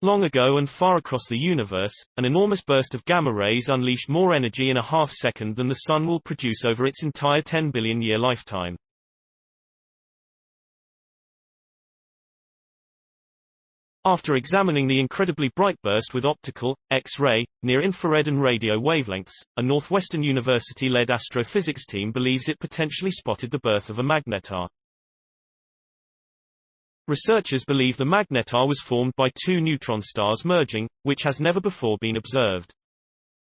Long ago and far across the universe, an enormous burst of gamma rays unleashed more energy in a half-second than the Sun will produce over its entire 10 billion-year lifetime. After examining the incredibly bright burst with optical, X-ray, near-infrared and radio wavelengths, a Northwestern University-led astrophysics team believes it potentially spotted the birth of a magnetar. Researchers believe the magnetar was formed by two neutron stars merging, which has never before been observed.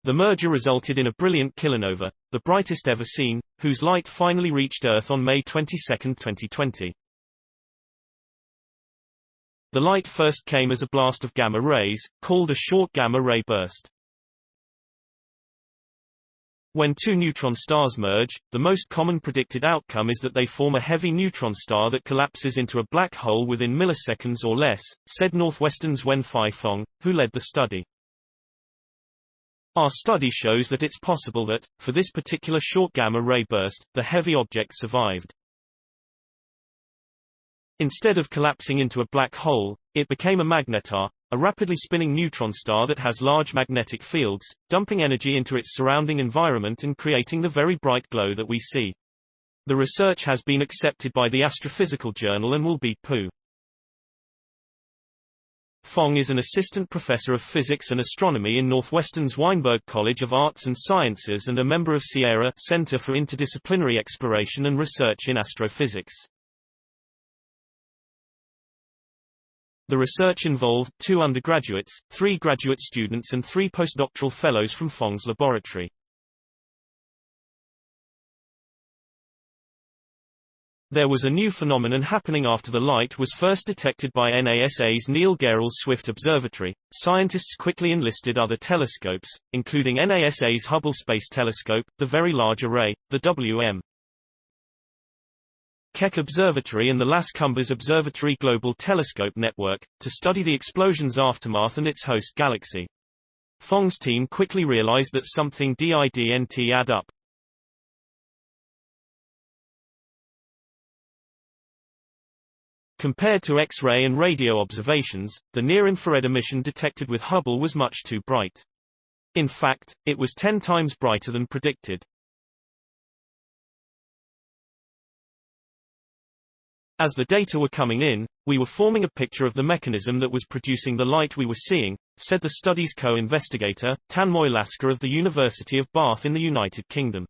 The merger resulted in a brilliant kilonova, the brightest ever seen, whose light finally reached Earth on May 22, 2020. The light first came as a blast of gamma rays, called a short gamma ray burst. When two neutron stars merge, the most common predicted outcome is that they form a heavy neutron star that collapses into a black hole within milliseconds or less, said Northwestern's Wen-fai Fong, who led the study. Our study shows that it's possible that, for this particular short gamma ray burst, the heavy object survived. Instead of collapsing into a black hole, it became a magnetar, a rapidly spinning neutron star that has large magnetic fields, dumping energy into its surrounding environment and creating the very bright glow that we see. The research has been accepted by the Astrophysical Journal and will be PU. Fong is an assistant professor of physics and astronomy in Northwestern's Weinberg College of Arts and Sciences and a member of Sierra Center for Interdisciplinary Exploration and Research in Astrophysics. The research involved 2 undergraduates, 3 graduate students and 3 postdoctoral fellows from Fong's laboratory. There was a new phenomenon happening after the light was first detected by NASA's Neil Gehrels Swift Observatory. Scientists quickly enlisted other telescopes, including NASA's Hubble Space Telescope, the Very Large Array, the WM. Keck Observatory and the Las Cumbres Observatory Global Telescope Network, to study the explosion's aftermath and its host galaxy. Fong's team quickly realized that something didn't add up. Compared to X-ray and radio observations, the near-infrared emission detected with Hubble was much too bright. In fact, it was 10 times brighter than predicted. As the data were coming in, we were forming a picture of the mechanism that was producing the light we were seeing, said the study's co-investigator, Tanmoy Lasker of the University of Bath in the United Kingdom.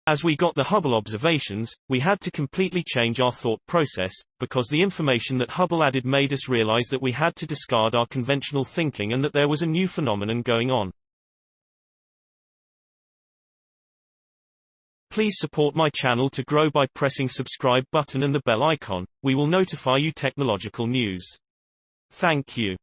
As we got the Hubble observations, we had to completely change our thought process, because the information that Hubble added made us realize that we had to discard our conventional thinking and that there was a new phenomenon going on. Please support my channel to grow by pressing subscribe button and the bell icon. We will notify you technological news. Thank you.